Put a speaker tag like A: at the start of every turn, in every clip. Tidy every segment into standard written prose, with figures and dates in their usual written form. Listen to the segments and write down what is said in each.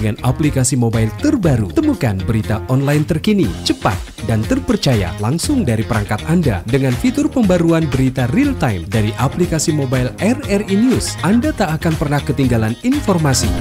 A: dengan aplikasi mobile terbaru. Temukan berita online terkini, cepat, dan terpercaya langsung dari perangkat Anda dengan fitur pembaruan berita real time dari aplikasi mobile RRI News. Anda tak akan pernah ketinggalan informasi.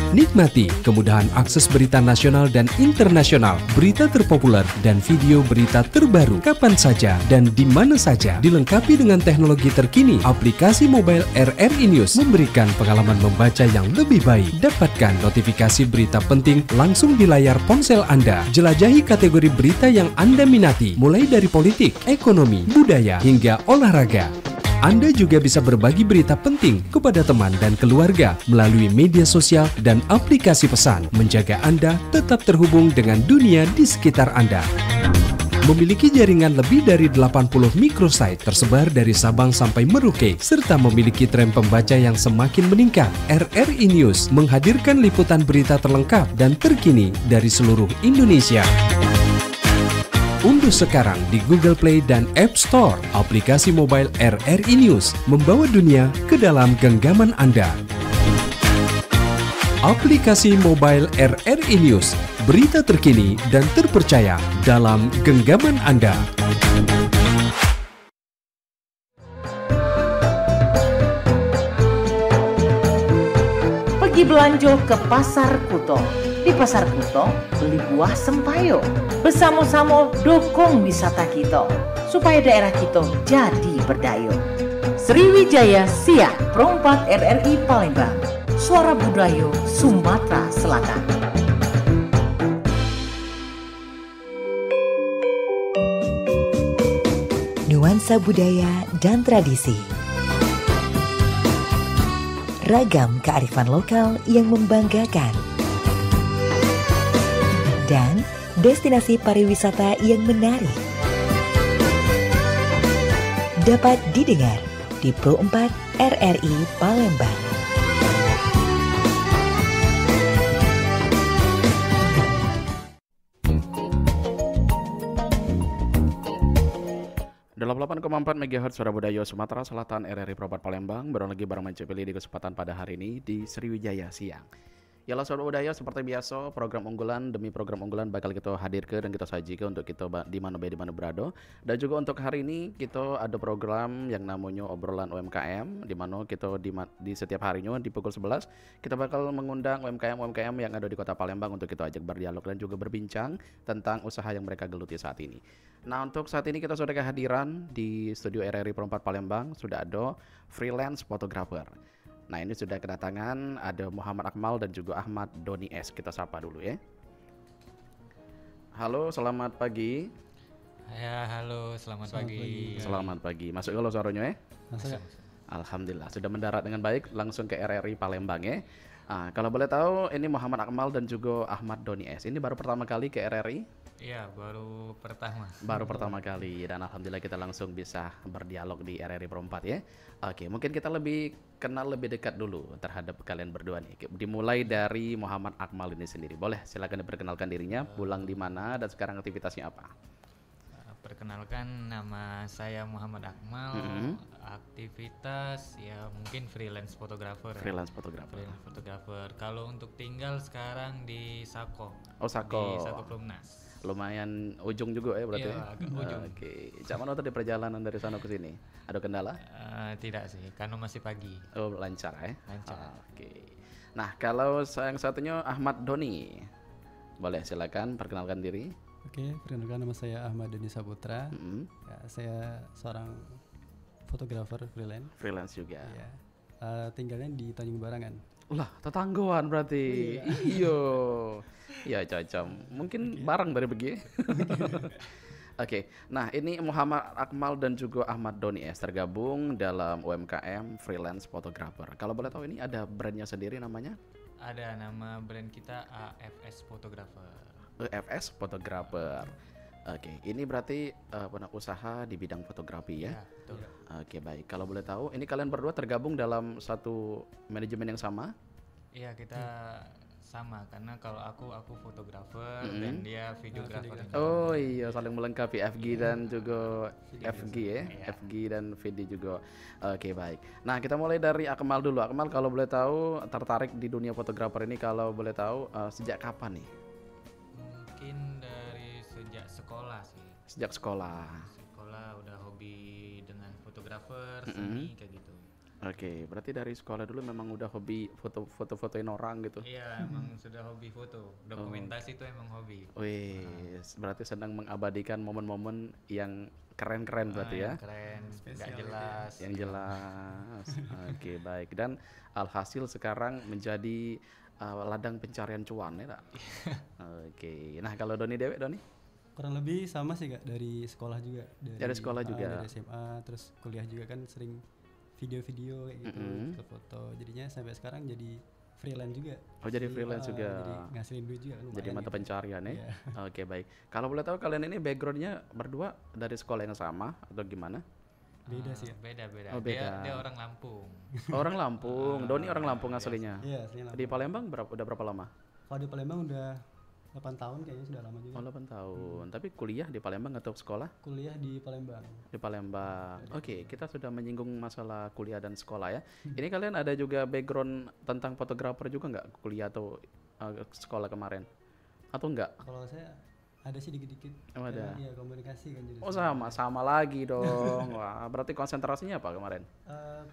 A: Nikmati kemudahan akses berita nasional dan internasional, berita terpopuler, dan video berita terbaru kapan saja dan di mana saja. Dilengkapi dengan teknologi terkini, aplikasi mobile RRI News memberikan pengalaman membaca yang lebih baik. Dapatkan notifikasi berita penting langsung di layar ponsel Anda. Jelajahi kategori berita yang Anda minati, mulai dari politik, ekonomi, budaya, hingga olahraga. Anda juga bisa berbagi berita penting kepada teman dan keluarga melalui media sosial dan aplikasi pesan, menjaga Anda tetap terhubung dengan dunia di sekitar Anda. Memiliki jaringan lebih dari 80 microsite tersebar dari Sabang sampai Merauke, serta memiliki tren pembaca yang semakin meningkat. RRI News menghadirkan liputan berita terlengkap dan terkini dari seluruh Indonesia. Unduh sekarang di Google Play dan App Store aplikasi mobile RRI News, membawa dunia ke dalam genggaman Anda. Aplikasi mobile RRI News, berita terkini dan terpercaya dalam genggaman Anda.
B: Pergi belanja ke Pasar Kuto. Di Pasar Kuto, beli buah sempayo. Bersama-sama dukung wisata kita, supaya daerah kita jadi berdaya. Sriwijaya Siak, Perompat RRI Palembang. Suara budaya Sumatera Selatan.
C: Nuansa budaya dan tradisi. Ragam kearifan lokal yang membanggakan. Dan destinasi pariwisata yang menarik. Dapat didengar di Pro 4 RRI Palembang.
D: Delapan 8,4 MHz Suara Budaya Sumatera Selatan RRI Pro 4 Palembang. Baru lagi bareng Mancepili di kesempatan pada hari ini di Sriwijaya Siang. Yalah Suara Budaya, seperti biasa program unggulan demi program unggulan bakal kita hadirkan dan kita sajikan untuk kita di mana berada. Dan juga untuk hari ini kita ada program yang namanya obrolan UMKM, di mana kita di setiap harinya di pukul 11 kita bakal mengundang UMKM yang ada di Kota Palembang untuk kita ajak berdialog dan juga berbincang tentang usaha yang mereka geluti saat ini. Nah, untuk saat ini kita sudah kehadiran di studio RRI Pro 4 Palembang, sudah ada freelance photographer. Nah, ini sudah kedatangan ada Muhammad Akmal dan juga Ahmad Doni S. Kita sapa dulu ya. Halo, selamat pagi.
E: Ya, halo, selamat pagi.
D: Selamat pagi. Masuk kalau suaranya ya?
E: Masuk.
D: Alhamdulillah, sudah mendarat dengan baik langsung ke RRI Palembang ya. Kalau boleh tahu, ini Muhammad Akmal dan juga Ahmad Doni S. Ini baru pertama kali ke RRI?
E: Iya, baru pertama.
D: Baru pertama kali, dan alhamdulillah kita langsung bisa berdialog di RRI Pro 4 ya. Oke, mungkin kita kenal lebih dekat dulu terhadap kalian berdua nih. Dimulai dari Muhammad Akmal ini sendiri. Boleh silakan diperkenalkan dirinya, pulang di mana dan sekarang aktivitasnya apa?
E: Perkenalkan, nama saya Muhammad Akmal. Aktivitas ya mungkin freelance photographer.
D: Freelance photographer.
E: Kalau untuk tinggal sekarang di Sako.
D: Oh, Sako.
E: Di Sako Plumnas.
D: Lumayan ujung juga ya berarti.
E: Iya, agak ujung.
D: Oke. Cak mana tadi perjalanan dari sana ke sini? Ada kendala?
E: Tidak sih, karena masih pagi.
D: Oh, lancar ya?
E: Lancar.
D: Oke. Nah, kalau yang satunya Ahmad Doni. Boleh silakan perkenalkan diri.
F: Oke, perkenalkan nama saya Ahmad Doni Saputra. Ya, saya seorang fotografer freelance.
D: Freelance juga.
F: Ya. Tinggalnya di Tanjung Barangan.
D: Lah, tetanggoan berarti. Iya. Ya, cocok. Mungkin barang dari begini. Oke. Nah, ini Muhammad Akmal dan juga Ahmad Doni S tergabung dalam UMKM freelance photographer. Kalau boleh tahu ini ada brandnya sendiri namanya?
E: Ada, nama brand kita AFS Photographer.
D: AFS Photographer. Oke, ini berarti usaha di bidang fotografi ya?
E: Ya, betul.
D: Oke, baik. Kalau boleh tahu, ini kalian berdua tergabung dalam satu manajemen yang sama?
E: Iya, kita sama karena kalau aku fotografer dan dia videografer.
D: Oh iya, saling melengkapi FG dan juga FG ya, FG dan VD juga. Oke, baik. Nah, kita mulai dari Akmal dulu. Akmal, kalau boleh tahu tertarik di dunia fotografer ini, kalau boleh tahu sejak kapan nih?
E: Mungkin dari sejak sekolah sih.
D: Sejak sekolah.
E: Sekolah udah hobi dengan fotografer, seni kayak gitu.
D: Oke, berarti dari sekolah dulu memang udah hobi foto-fotoin orang gitu.
E: Iya, emang sudah hobi foto. Dokumentasi itu emang hobi.
D: Wih, berarti sedang mengabadikan momen-momen yang keren-keren berarti ya.
E: Yang keren, nggak jelas.
D: Yang jelas. Oke, baik. Dan alhasil sekarang menjadi ladang pencarian cuan ya, tak? Oke. Nah, kalau Doni Dewe, Doni?
F: Kurang lebih sama sih Kak, dari sekolah juga.
D: Dari sekolah juga.
F: Dari SMA, terus kuliah juga kan sering video-video kayak gitu, ke foto. Jadinya sampai sekarang jadi freelance juga.
D: Oh, jadi freelance juga.
F: Jadi ngasilin duit juga.
D: Jadi mata
F: gitu.
D: pencarian ya.
F: Iya.
D: Oke, baik. Kalau boleh tahu kalian ini backgroundnya berdua dari sekolah yang sama atau gimana?
F: Beda sih Kak.
E: Beda.
D: Oh, beda.
E: Dia orang Lampung.
D: Orang Lampung. Doni orang Lampung aslinya.
F: Iya, aslinya
D: Di Palembang udah berapa lama?
F: Kalau di Palembang udah 8 tahun kayaknya, sudah lama juga.
D: Oh, 8 tahun. Tapi kuliah di Palembang atau sekolah?
F: Kuliah di Palembang.
D: Di Palembang. Oke, kita sudah menyinggung masalah kuliah dan sekolah ya. Ini kalian ada juga background tentang fotografer juga nggak kuliah atau sekolah kemarin? Atau enggak?
F: Kalau saya ada sih dikit-dikit.
D: Oh, ada.
F: Iya, komunikasi kan jadi.
D: Oh, sama lagi dong. Wah, berarti konsentrasinya apa kemarin?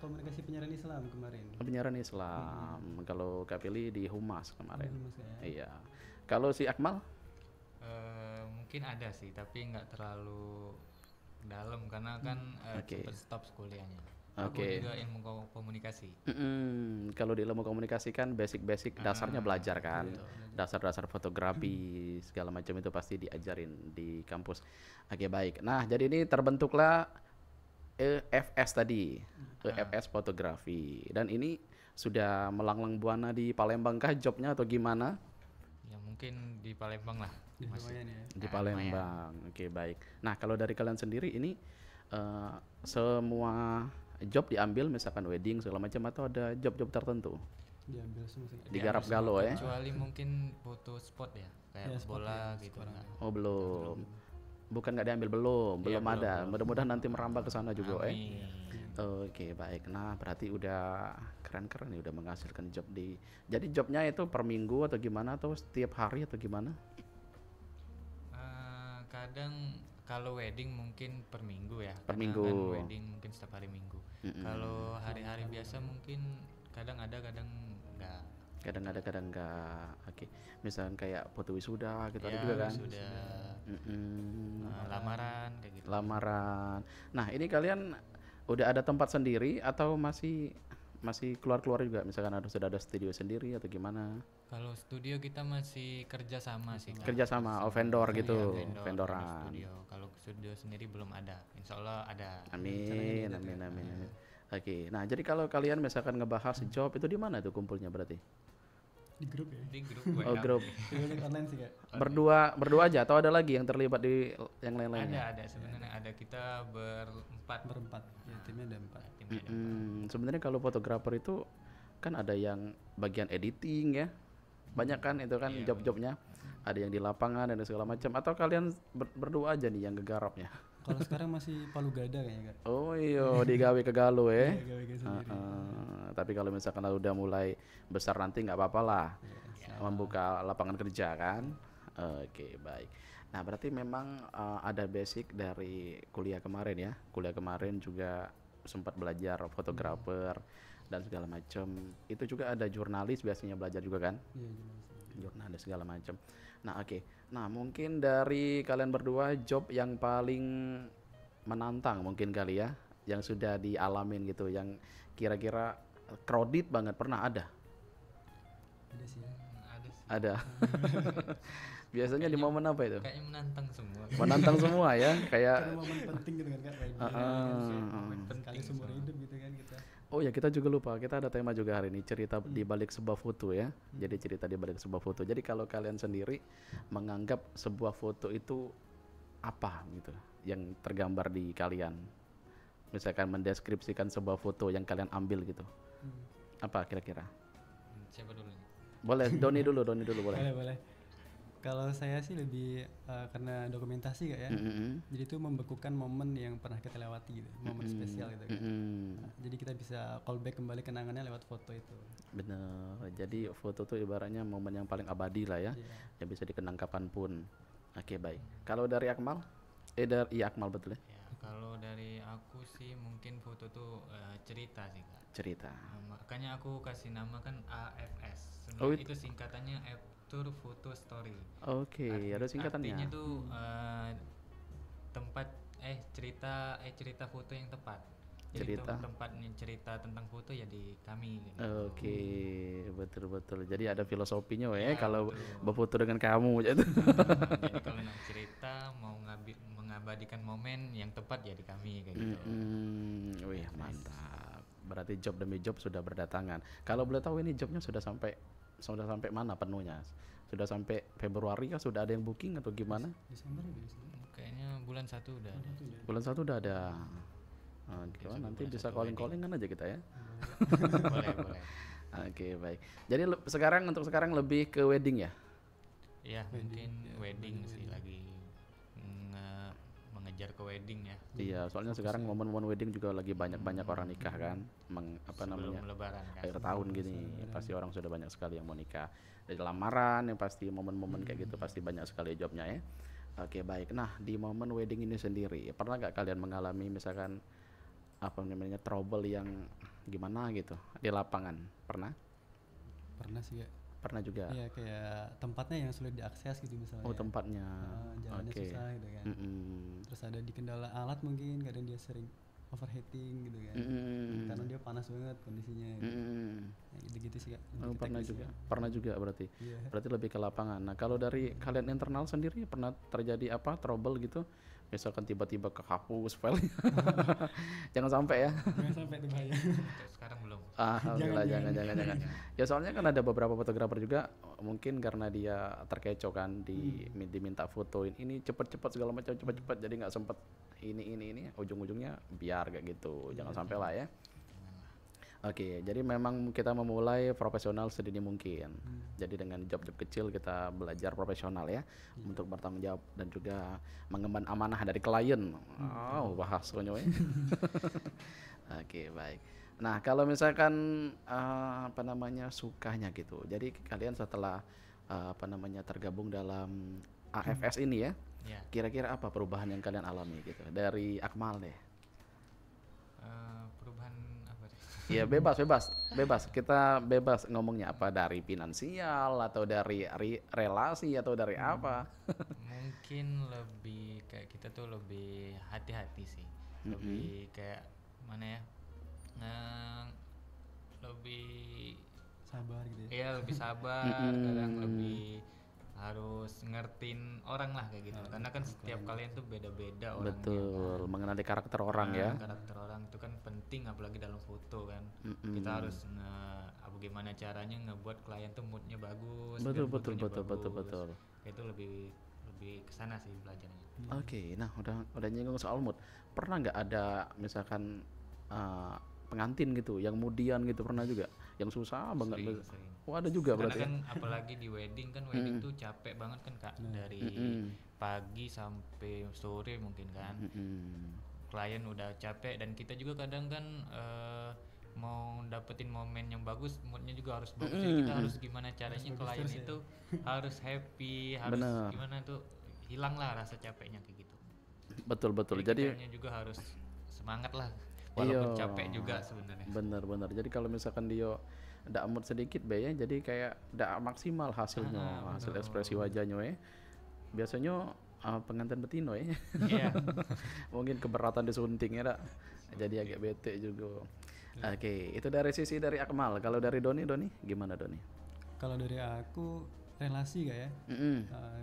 F: Komunikasi penyiaran Islam kemarin.
D: Penyiaran Islam. Kalau Kak Pili di Humas kemarin.
F: Humas ya.
D: Iya. Kalau si Akmal?
E: Mungkin ada sih, tapi nggak terlalu dalam karena kan cepet stop kuliahnya. Aku juga ilmu komunikasi.
D: Kalau di ilmu komunikasi kan basic dasarnya belajar kan, dasar-dasar fotografi segala macam itu pasti diajarin di kampus. Oke, baik. Nah, jadi ini terbentuklah EFS tadi, EFS fotografi. Dan ini sudah melanglang buana di Palembang kah jobnya atau gimana?
E: Ya mungkin di Palembang lah.
F: Lumayan ya.
D: Di Palembang. Oke, baik. Nah, kalau dari kalian sendiri ini semua job diambil misalkan wedding segala macam atau ada job-job tertentu?
F: Diambil semua sih.
D: Digarap galau ya?
E: Kecuali mungkin foto spot ya, kayak bola gitu.
D: Oh, belum. Bukan nggak diambil, belum ada. Mudah-mudahan nanti merambah ke sana juga. Oke, baik. Nah, berarti udah keren-keren nih, udah menghasilkan job di. Jadi jobnya itu per minggu atau gimana atau setiap hari atau gimana?
E: Kadang kalau wedding mungkin per minggu ya.
D: Per
E: karena
D: minggu.
E: Kan wedding mungkin setiap hari minggu. Kalau hari-hari biasa mungkin kadang ada, kadang enggak.
D: Kadang ada, kadang enggak. Oke. Misalnya kayak foto wisuda gitu ada
E: Ya,
D: juga kan?
E: wisuda. Lamaran kayak gitu.
D: Lamaran. Nah, ini kalian udah ada tempat sendiri atau masih keluar-keluar juga? Misalkan sudah ada studio sendiri atau gimana?
E: Kalau studio kita masih kerja sama sih. Kak.
D: Kerja sama, vendor gitu,
E: Iya,
D: vendoran.
E: studio. Kalau studio sendiri belum ada. Insya Allah ada.
D: Amin. Oke, nah jadi kalau kalian misalkan ngebahas job itu di mana tuh kumpulnya berarti?
F: Di grup ya.
E: Di grup
D: Oh, grup.
F: Di online sih Kak.
D: Berdua aja atau ada lagi yang terlibat di yang lain-lainnya?
E: Ada sebenarnya ada kita
F: Berempat. Ya, timnya ada 4.
E: Timnya ada 4.
D: Sebenarnya kalau fotografer itu kan ada yang bagian editing ya, banyak kan itu kan job-jobnya, ada yang di lapangan dan segala macam. Atau kalian berdua aja nih yang gegarapnya?
F: Kalau sekarang masih palu gada kayaknya Kak.
D: Oh iya, digawe ke Galuh ya.
F: Gawe sendiri.
D: Tapi kalau misalkan udah mulai besar nanti nggak apa-apa lah, membuka lapangan kerja kan. Oke, baik. Nah, berarti memang ada basic dari kuliah kemarin ya. Kuliah kemarin juga sempat belajar fotografer dan segala macam. Itu juga ada jurnalis biasanya belajar juga kan?
F: Iya,
D: Jurnalis segala macam. Nah, oke. Nah, mungkin dari kalian berdua job yang paling menantang mungkin kali ya, yang sudah dialamin gitu, yang kira-kira crowded banget, pernah ada?
F: Ada sih ya.
E: Ada sih.
D: Ada. Biasanya di momen apa itu?
E: Kayaknya menantang semua.
D: Menantang semua ya, kayak
F: Karena momen penting gitu kan Kak.
E: Momen
F: Sekali
E: penting
F: seumur
E: semua.
F: hidup gitu kan kita.
D: oh ya, kita juga lupa, kita ada tema juga hari ini, cerita di balik sebuah foto ya. Jadi cerita di balik sebuah foto. Jadi kalau kalian sendiri menganggap sebuah foto itu apa gitu yang tergambar di kalian? Misalkan mendeskripsikan sebuah foto yang kalian ambil gitu. Apa kira-kira?
E: Siapa dulu nih?
D: Boleh, Doni dulu boleh.
F: Boleh. Kalau saya sih lebih karena dokumentasi Kak ya. Jadi itu membekukan momen yang pernah kita lewati gitu, momen spesial gitu kan. Jadi kita bisa callback kembali kenangannya lewat foto itu.
D: Bener. Jadi foto tuh ibaratnya momen yang paling abadi lah ya, yang bisa dikenang kapanpun. Oke, baik. Kalau dari Akmal? Akmal betul ya?
E: Kalau dari aku sih mungkin foto tuh cerita sih Kak.
D: Cerita.
E: Makanya aku kasih nama kan AFS. Sebenarnya itu singkatannya After Photo Story.
D: Oke, ada singkatannya.
E: Artinya tuh tempat cerita foto yang tepat. Jadi tempatnya cerita tentang foto ya di kami.
D: Oke, betul. Jadi ada filosofinya kalau berfoto dengan kamu gitu.
E: Jadi kalau nak cerita mau mengabadikan momen yang tepat ya di kami kayak gitu.
D: Wih, mantap. Berarti job demi job sudah berdatangan. Kalau boleh tahu ini jobnya sudah sampai mana penuhnya? Sudah sampai Februari kah? Sudah ada yang booking atau gimana?
F: Desember ya biasanya.
E: Kayaknya bulan 1 udah ada.
D: Bulan 1 udah ada. Nanti bisa calling-callingan aja kita ya.
E: boleh.
D: Oke, baik. Jadi sekarang lebih ke wedding ya?
E: Iya, mungkin wedding sih lagi mengejar ke wedding ya.
D: Iya, soalnya sekarang momen-momen wedding juga lagi banyak orang nikah kan.
E: Sebelum lebaran kan.
D: Akhir tahun gini, pasti orang sudah banyak sekali yang mau nikah. Dari lamaran yang pasti momen-momen kayak gitu pasti banyak sekali jobnya ya. Oke, baik. Nah, di momen wedding ini sendiri, pernah nggak kalian mengalami misalkan trouble yang gimana gitu di lapangan? Pernah
F: sih ya.
D: Pernah juga.
F: Iya, kayak tempatnya yang sulit diakses gitu misalnya.
D: Tempatnya
F: jalannya susah gitu kan. Terus ada di kendala alat mungkin, kadang dia sering overheating gitu kan. Karena dia panas banget kondisinya gitu. Gitu sih Kak.
D: Pernah juga berarti. Berarti lebih ke lapangan. Nah, kalau dari kalian internal sendiri pernah terjadi trouble gitu? Misalkan tiba-tiba kehapus file. Jangan sampai ya.
F: Jangan sampai itu bahaya.
E: Sekarang belum.
D: Jangan. Ya soalnya kan ada beberapa fotografer juga mungkin karena dia terkecoh kan diminta fotoin ini cepet-cepet segala macam cepet-cepet jadi nggak sempet ini ujung-ujungnya biar kayak gitu. Jangan sampai lah ya. Oke, jadi memang kita memulai profesional sedini mungkin. Jadi dengan job-job kecil kita belajar profesional ya, untuk bertanggung jawab dan juga mengemban amanah dari klien. Bahasanya ya. Oke, baik. Nah, kalau misalkan sukanya gitu. Jadi kalian setelah tergabung dalam AFS ini ya, kira-kira apa perubahan yang kalian alami gitu? Dari Akmal deh.
E: Perubahan apa deh?
D: Ya bebas. Kita bebas ngomongnya apa, dari finansial atau dari relasi atau dari apa?
E: Mungkin lebih kayak kita tuh lebih hati-hati sih. Lebih kayak mana ya? Lebih
F: sabar gitu ya.
E: Iya, lebih sabar, kadang lebih harus ngertiin orang lah kayak gitu. Karena kan setiap kalian tuh beda-beda orangnya.
D: Betul, kan? Mengenali karakter orang ya.
E: Karakter orang itu kan penting apalagi dalam foto kan. Kita harus bagaimana caranya ngebuat klien tuh moodnya bagus. Betul. Itu lebih kesana sih belajarnya.
D: Oke, nah udah nyinggung soal mood. Pernah nggak ada misalkan pengantin gitu yang moodian gitu, pernah juga yang susah banget?
E: Sering.
D: Ada juga.
E: Karena
D: berarti
E: kan apalagi di wedding kan, wedding tuh capek banget kan Kak, dari pagi sampai sore mungkin kan. Klien udah capek dan kita juga kadang kan mau dapetin momen yang bagus, moodnya juga harus bagus. Jadi kita harus gimana caranya klien itu harus happy, harus gimana tuh hilang lah rasa capeknya kayak gitu.
D: Betul. Jadi
E: kitanya juga harus semangat lah. Walaupun capek juga sebenarnya.
D: Bener. Jadi kalau misalkan dia ndak mood sedikit ya, jadi kayak ndak maksimal hasilnya, hasil ekspresi wajahnya ya. Biasanya pengantin betino ya.
E: Iya.
D: Mungkin keberatan disunting ya, jadi agak bete juga. Oke, itu dari sisi dari Akmal. Kalau dari Doni gimana Doni?
F: Kalau dari aku relasi gak ya,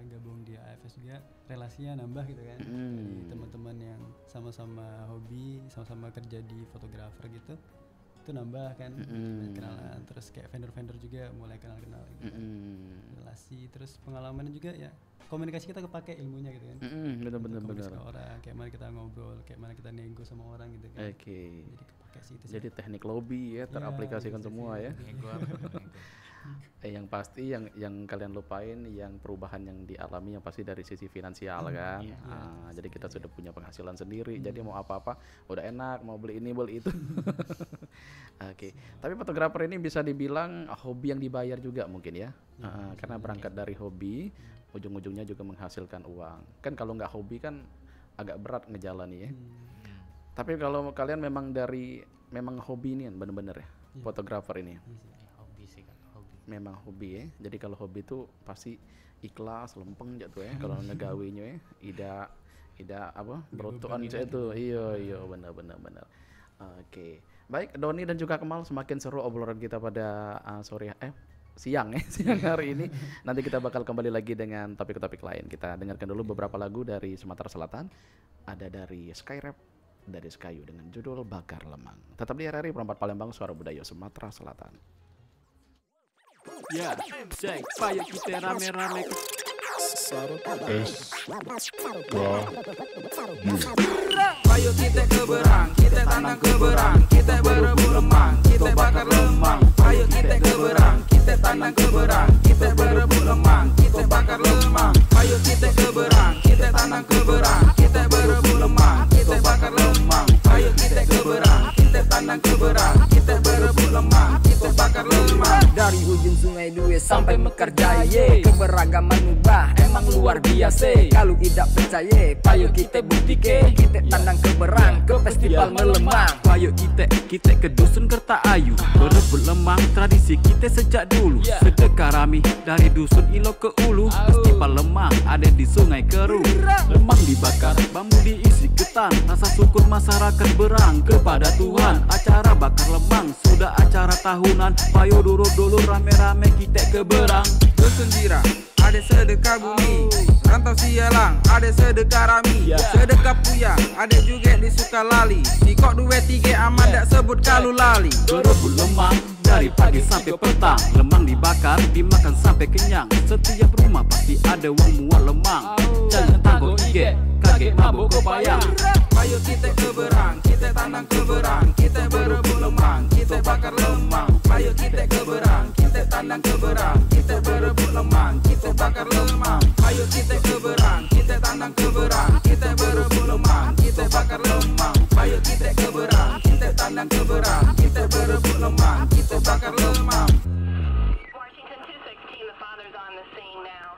F: gabung di AFS juga relasinya nambah gitu kan. Dari teman-teman yang sama-sama hobi, sama-sama kerja di fotografer gitu, itu nambah kan, kenalan. Terus kayak vendor-vendor juga mulai kenal-kenal gitu. Relasi, terus pengalamannya juga ya, komunikasi kita kepake ilmunya gitu kan.
D: Bener.
F: Orang, kayak mana kita ngobrol, kayak mana kita nego sama orang gitu kan. Jadi kepake sih itu.
D: Jadi teknik lobby ya teraplikasikan semua ya. Yang pasti yang kalian lupain yang perubahan yang dialami yang pasti dari sisi finansial kan. Jadi kita sudah punya penghasilan sendiri. Jadi mau apa-apa udah enak, mau beli ini beli itu. Oke. Tapi fotografer ini bisa dibilang hobi yang dibayar juga mungkin ya. Karena berangkat dari hobi, ujung-ujungnya juga menghasilkan uang. Kan kalau nggak hobi kan agak berat ngejalani ya. Tapi kalau kalian memang hobi ini kan bener-bener ya, fotografer ini. Memang hobi ya. Jadi kalau hobi itu pasti ikhlas, lempeng jatuh ya. Kalau ngegawinya ya, ida apa? Berotokan itu. Iya, benar. Oke. Baik, Doni dan juga Kemal, semakin seru obrolan kita pada siang hari ini. Nanti kita bakal kembali lagi dengan topik-topik lain. Kita dengarkan dulu beberapa lagu dari Sumatera Selatan. Ada dari Skyrap, dari Skayu dengan judul Bakar Lemang. Tetap di RRI Perempat Palembang, Suara Budaya Sumatera Selatan.
G: Ya, cek, payo kita rame-rame. Payo kita ke berang, kita tandang ke berang, kita berebut lemang, kita bakar lemang. Payo kita ke berang, kita tandang ke berang, kita berebut lemang, kita bakar lemang. Payo kita ke berang, kita tandang ke berang, kita berebut lemang, kita bakar lemang. Payo kita ke berang, kita tandang ke berang, kita berebut lemang, kita bakar lemang.
H: Dari ujung Sungai Due sampai Mekarjaya, keberagaman ubah emang luar biasa. Kalau tidak percaya, payo kita buktike, kita tandang ke berang, ke festival melemang.
G: Payo kita ke dusun Kertaayu, berebut lemang tradisi kita sejak dulu. Sedekah rami dari dusun Ilo ke Ulu, festival lemang ada di Sungai Keru. Lemang dibakar, bambu diisi ketan, rasa syukur masyarakat berang kepada Tuhan. Acara bakar lemang sudah acara tahunan, payo dulu rame-rame kita ke berang.
H: Dusun Jira ada sedekah bumi, Rantau Sialang ada sedekah rami, sedekah Puyang ada juga di Sukalali. Di Kok 23 aman dak sebut kalau lali.
G: Berebut lemang dari pagi sampai petang, lemang dibakar dimakan sampai kenyang. Setiap rumah pasti ada uang muat lemang. Jangan tangguh ige, kaget mabuk kepayang.
H: Payo kita ke berang, kita tandang ke berang, kita berebut lemang, kita bakar lemang. Payo kita ke berang, kita tandang ke berang, kita berebut lemang, kita bakar lemang. Payo kita ke berang, kita tandang ke berang, kita berebut lemang, kita bakar lemang. Payo kita ke berang, kita tandang ke berang, kita berebut lemang, kita bakar lemang.
I: Washington 216, the father's on the scene now.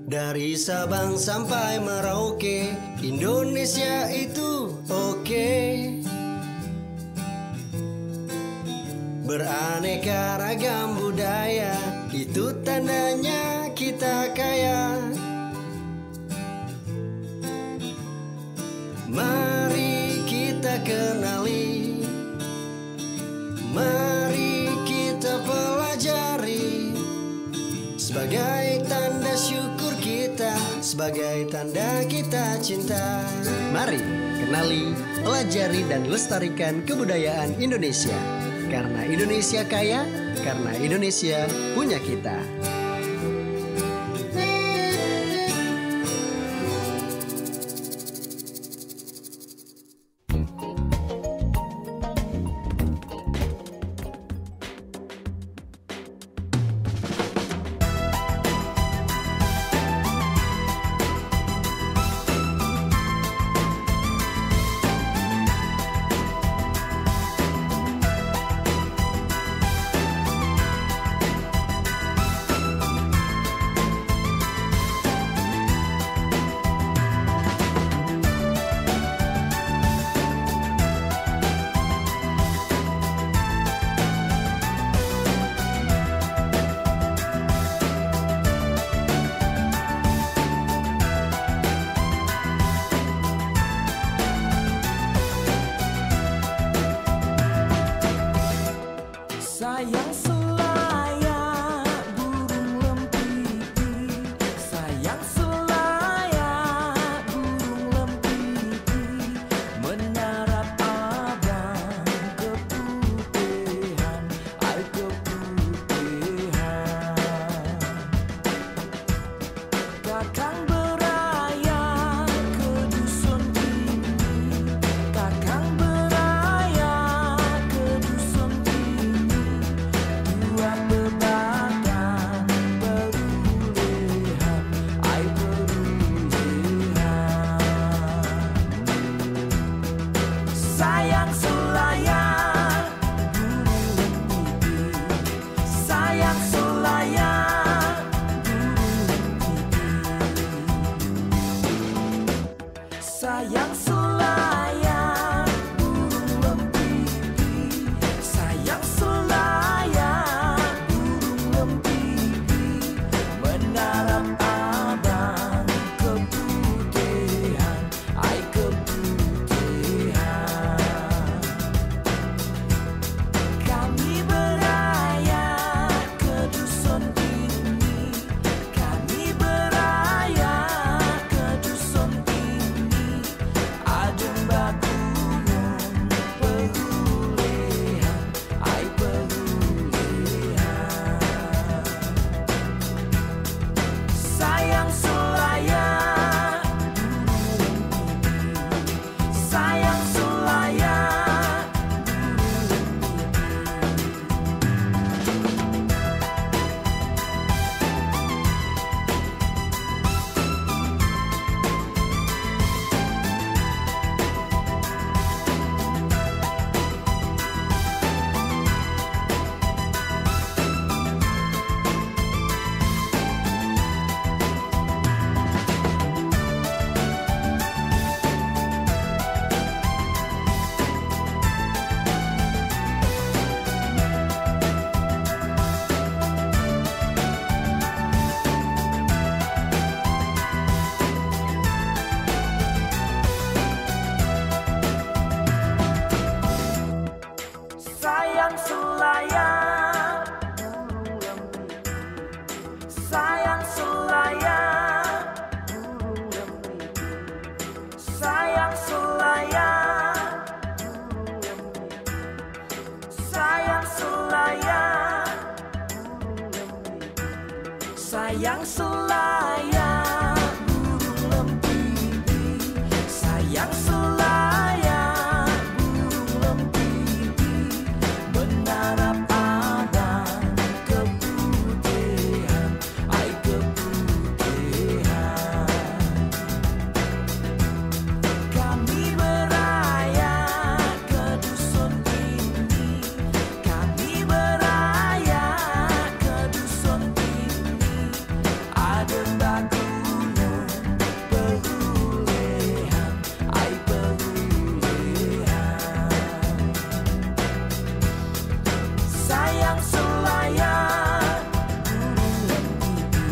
J: Dari Sabang sampai Merauke, Indonesia itu oke. Beraneka ragam budaya, itu tandanya kita kaya. Mari kita kenali, mari kita pelajari, sebagai tanda syukur kita, sebagai tanda kita cinta. Mari kenali, pelajari dan lestarikan kebudayaan Indonesia. Karena Indonesia kaya, karena Indonesia punya kita.
K: Sayang selaya burung lempiti, sayang selaya burung lempiti, menarap abang keputihan, ay keputihan. Kakang beraya ke dusun ini, kakang beraya ke dusun ini. Sayang selaya burung lempipi, sayang selaya burung lempipi, menara pada keputihan, ai keputihan. Kami beraya ke dusun ini, kami beraya ke dusun ini, ada baguna perulehan, ai perulehan. Sayang selaya burung lempipi,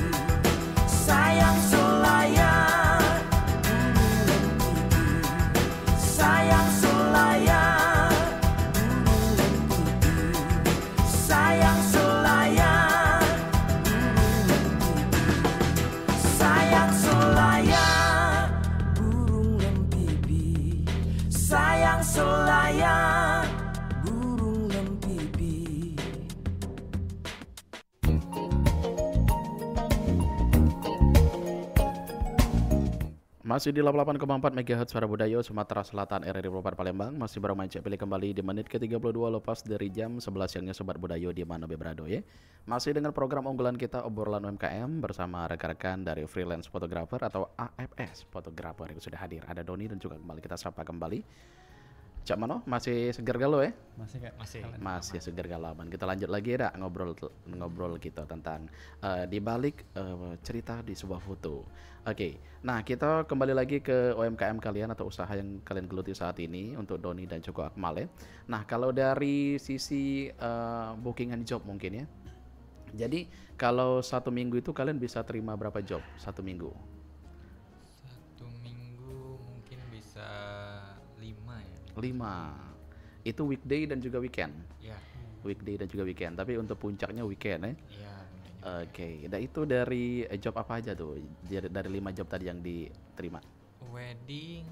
K: sayang selaya burung lempipi, sayang selaya burung lempipi, sayang selaya burung lempipi, sayang selaya burung lempipi, sayang selaya burung lempipi.
D: Masih di 88,4 MHz Suara Budaya Sumatera Selatan RRI Provinsi Palembang. Masih baru main pilih kembali di menit ke-32 lepas dari jam 11 siangnya Sobat Budaya di mana beberado ya. Masih dengan program unggulan kita obrolan UMKM bersama rekan-rekan dari freelance photographer atau AFS photographer yang sudah hadir. Ada Doni dan juga kembali kita sapa kembali. Cak Mano masih segar galau ya?
F: Masih Kak.
D: Masih segar galaman. Kita lanjut lagi ya ngobrol kita tentang di balik cerita di sebuah foto. Oke. Nah, kita kembali lagi ke UMKM kalian atau usaha yang kalian geluti saat ini untuk Doni dan juga Akmal ya. Nah, kalau dari sisi bookingan job mungkin ya. Jadi, kalau 1 minggu itu kalian bisa terima berapa job 1 minggu?
E: 1 minggu mungkin bisa 5 ya.
D: 5. Itu weekday dan juga weekend.
E: Ya.
D: Weekday dan juga weekend. Tapi untuk puncaknya weekend ya.
E: Iya.
D: Oke. Dan itu dari job apa aja tuh? Dari 5 job tadi yang diterima.
E: Wedding,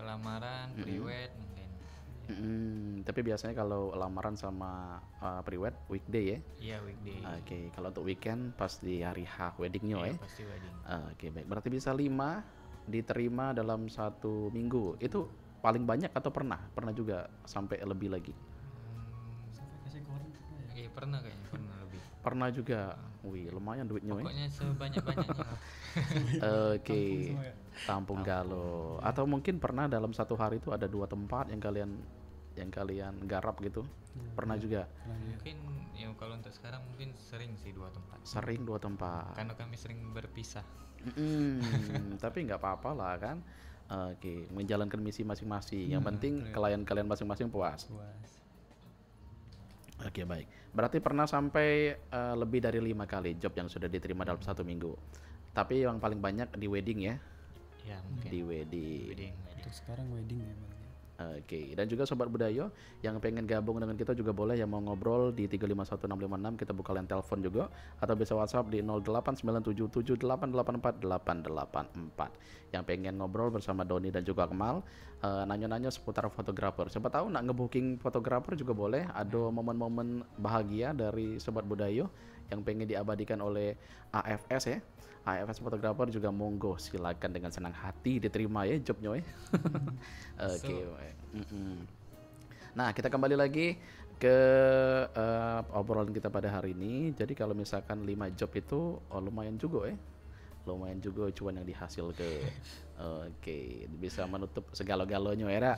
E: lamaran, pre-wed mungkin.
D: Tapi biasanya kalau lamaran sama pre-wed weekday ya?
E: Iya weekday.
D: Oke. Kalau untuk weekend pas di hari H weddingnya ya?
E: Pasti wedding.
D: Oke baik. Berarti bisa 5 diterima dalam 1 minggu. Itu paling banyak atau pernah? Pernah juga sampai lebih lagi?
F: Sampai kasih koran.
E: Iya pernah kayaknya, pernah lebih.
D: Pernah juga. Wih, lumayan duitnya ya.
E: Pokoknya sebanyak-banyaknya.
D: Oke. Tampung Galo. Atau mungkin pernah dalam 1 hari itu ada 2 tempat yang kalian garap gitu. Pernah juga.
E: Mungkin ya kalau untuk sekarang mungkin sering sih 2 tempat.
D: Sering 2 tempat.
E: Karena kami sering berpisah.
D: Tapi nggak apa-apa lah kan. Oke, menjalankan misi masing-masing. Yang penting klien kalian masing-masing puas. Oke baik. Berarti pernah sampai lebih dari 5 kali job yang sudah diterima dalam 1 minggu. Tapi yang paling banyak di wedding ya?
E: Ya mungkin.
D: Di wedding.
F: Untuk sekarang wedding ya Bang.
D: Oke, dan juga Sobat Budaya yang pengen gabung dengan kita juga boleh, yang mau ngobrol di 351656 kita buka line telepon juga, atau bisa WhatsApp di 089778848884. Yang pengen ngobrol bersama Doni dan juga Akmal, nanya-nanya seputar fotografer. Siapa tahu nak ngebooking fotografer juga boleh. Ada momen-momen bahagia dari Sobat Budaya yang pengen diabadikan oleh AFS ya. AFS fotografer juga monggo, silakan dengan senang hati diterima ya jobnya ya. Oke. Nah, kita kembali lagi ke obrolan kita pada hari ini. Jadi kalau misalkan 5 job itu lumayan juga ya. Lumayan juga cuan yang dihasil ke. Oke, bisa menutup segala-galanya ya.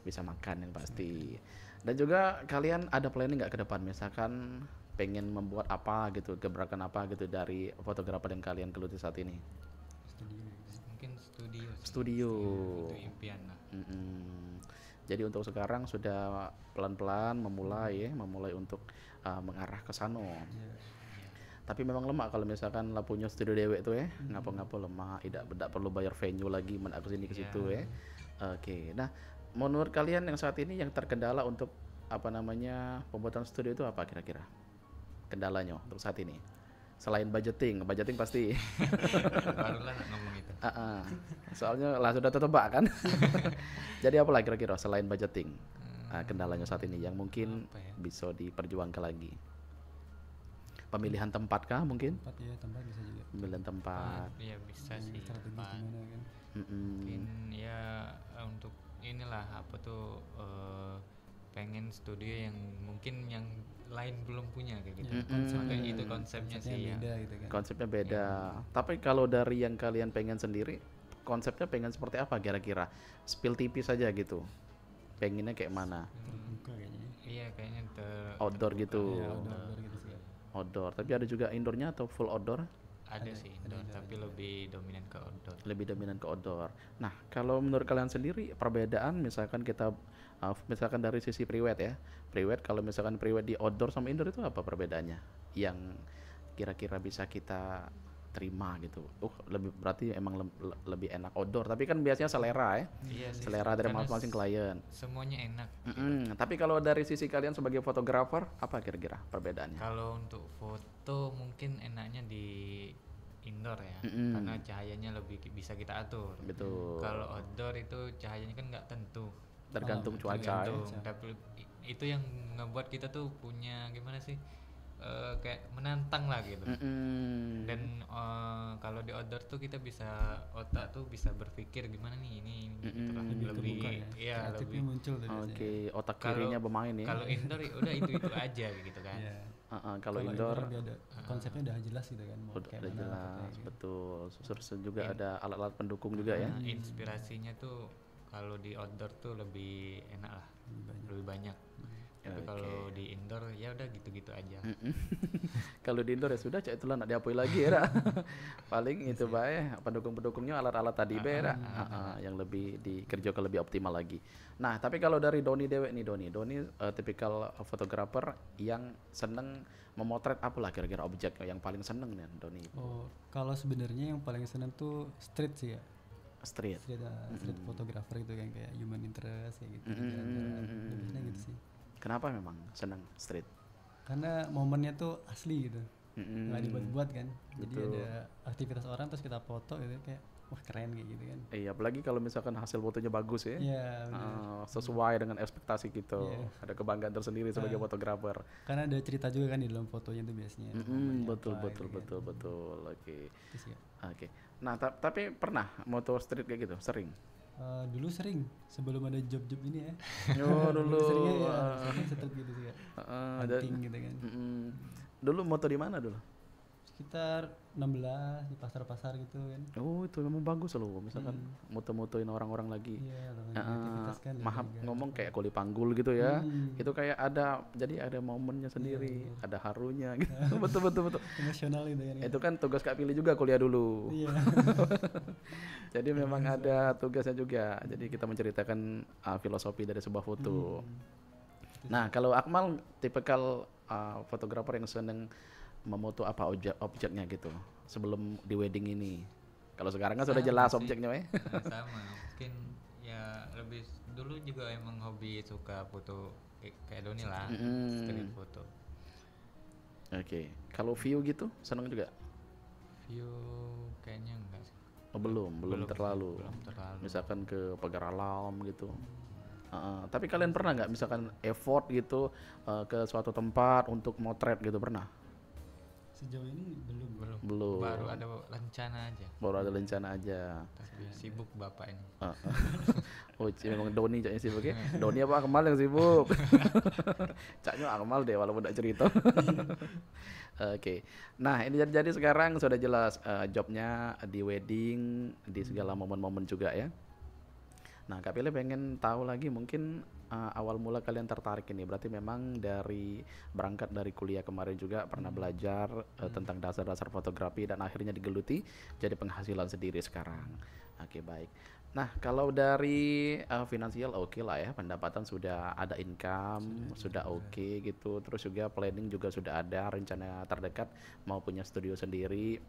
D: Bisa makan yang pasti. Dan juga kalian ada planning nggak ke depan, misalkan pengen membuat apa gitu, gebrakan apa gitu dari fotografer yang kalian geluti saat ini?
E: Mungkin studio.
D: Studio.
E: Itu impian lah.
D: Jadi untuk sekarang sudah pelan-pelan memulai untuk mengarah ke sana. Tapi memang lemah kalau misalkan lah punya studio dewek tuh ya, ngapa-ngapa lemah, tidak perlu bayar venue lagi, menak ke sini ke situ ya. Oke. Nah, menurut kalian yang saat ini yang terkendala untuk pembuatan studio itu apa kira-kira? Kendalanya untuk saat ini? Selain budgeting pasti.
E: Barulah ngomong itu.
D: Soalnya lah sudah tertebak kan. Jadi apa lagi kira-kira selain budgeting? Kendalanya saat ini yang mungkin bisa diperjuangkan lagi. Pemilihan tempat kah mungkin?
F: Tempat bisa juga.
D: Pemilihan tempat.
E: Iya bisa sih.
F: Strategi
E: Tempat.
F: gimana kan?
E: Mungkin ya untuk inilah apa tuh pengen studio yang mungkin yang lain belum punya kayak gitu. Makanya itu konsepnya sih
F: beda
E: ya.
F: gitu kan.
D: Konsepnya beda. Tapi kalau dari yang kalian pengen sendiri, konsepnya pengen seperti apa kira-kira? Spill tipis saja gitu. Pengennya kayak mana?
F: Terbuka kayaknya.
E: Iya kayaknya
D: Outdoor gitu.
F: Ya, outdoor gitu sih.
D: Outdoor. Tapi ada juga indoornya atau full outdoor?
E: Ada sih indoor, tapi lebih dominan ke outdoor.
D: Lebih dominan ke outdoor. Nah, kalau menurut kalian sendiri perbedaan misalkan kita misalkan dari sisi pre-wed ya. Pre-wed, kalau misalkan pre-wed di outdoor sama indoor itu apa perbedaannya? Yang kira-kira bisa kita terima gitu. Berarti emang lebih enak outdoor. Tapi kan biasanya selera ya.
E: Iya sih,
D: selera dari
E: karena
D: masing-masing klien.
E: Semuanya enak.
D: Tapi kalau dari sisi kalian sebagai fotografer, apa kira-kira perbedaannya?
E: Kalau untuk foto mungkin enaknya di indoor ya, karena cahayanya lebih bisa kita atur.
D: Betul.
E: Kalau outdoor itu cahayanya kan nggak tentu.
D: Tergantung cuaca.
E: Tapi itu yang ngebuat kita tuh punya gimana sih? Kayak menantang lah gitu. Dan kalau di outdoor tuh kita bisa otak tuh bisa berpikir gimana nih ini gitu lah. Lebih ya lebih
F: muncul tuh biasanya.
D: Oke, otak kirinya bermain ya.
E: Kalau indoor udah itu aja gitu kan.
D: Kalau indoor
F: ada konsepnya udah jelas gitu kan.
D: Udah jelas, betul. Terus juga ada alat-alat pendukung juga ya.
E: Inspirasinya tuh kalau di outdoor tuh lebih enak lah, lebih banyak. Tapi kalau di indoor ya udah gitu-gitu aja.
D: Kalau di indoor ya sudah, cak itulah nak diapui lagi ya. Paling itu baik pendukung-pendukungnya alat-alat tadi yang lebih dikerjakan lebih optimal lagi. Nah, tapi kalau dari Doni dewek nih Doni tipikal fotografer yang seneng memotret apalah kira-kira objek yang paling seneng nih Doni.
F: Kalau sebenarnya yang paling seneng tuh street sih ya.
D: Street
F: fotografer itu kan kayak human interest kayak gitu. Lebihnya gitu sih.
D: Kenapa memang senang street?
F: Karena momennya tuh asli gitu, nggak dibuat-buat kan. Jadi ada aktivitas orang terus kita foto gitu kayak wah keren kayak gitu kan.
D: Iya, apalagi kalau misalkan hasil fotonya bagus ya.
F: Iya.
D: Sesuai dengan ekspektasi kita. Ada kebanggaan tersendiri sebagai fotografer.
F: Karena ada cerita juga kan di dalam fotonya itu biasanya.
D: Betul. Oke. Nah, tapi pernah moto street kayak gitu? Sering?
F: Dulu sering sebelum ada job-job ini ya.
D: Dulu
F: seringnya ya street gitu sih ya. Hunting gitu kan.
D: Dulu moto di mana dulu?
F: Sekitar 16 di pasar-pasar gitu kan.
D: Itu memang bagus loh, misalkan moto-motoin orang-orang lagi.
F: Kan
D: maaf ngomong kayak kuli panggul gitu ya. Itu kayak jadi ada momennya sendiri, ada harunya gitu. betul.
F: Emosional itu kan.
D: Itu kan tugas Kak Pilih juga kuliah dulu.
F: Iya.
D: Jadi memang ada tugasnya juga. Jadi kita menceritakan filosofi dari sebuah foto. Nah, kalau Akmal tipikal fotografer yang seneng memoto apa objeknya gitu sebelum di wedding ini. Kalau sekarang kan sudah jelas objeknya ya.
E: Sama, mungkin ya lebih dulu juga emang hobi suka foto kayak Doni lah, street foto.
D: Oke. Kalau view gitu seneng juga?
E: View kayaknya enggak sih.
D: Belum terlalu. Misalkan ke pagar alam gitu. Tapi kalian pernah nggak misalkan effort gitu ke suatu tempat untuk motret gitu, pernah?
F: Sejauh ini
D: belum.
E: Baru ada rencana aja. Sibuk bapak ini.
D: Memang Doni caknya sibuk ya. Doni apa Akmal yang sibuk? Caknya Akmal deh walaupun tidak cerita. Oke. Nah, ini jadi sekarang sudah jelas jobnya di wedding, di segala momen-momen juga ya. Nah, Kak Pele pengen tahu lagi mungkin awal mula kalian tertarik ini. Berarti memang berangkat dari kuliah kemarin juga pernah belajar tentang dasar-dasar fotografi dan akhirnya digeluti jadi penghasilan sendiri sekarang. Oke, baik. Nah, kalau dari finansial oke lah ya, pendapatan sudah ada income, sudah oke gitu. Terus juga planning juga sudah ada, rencana terdekat mau punya studio sendiri.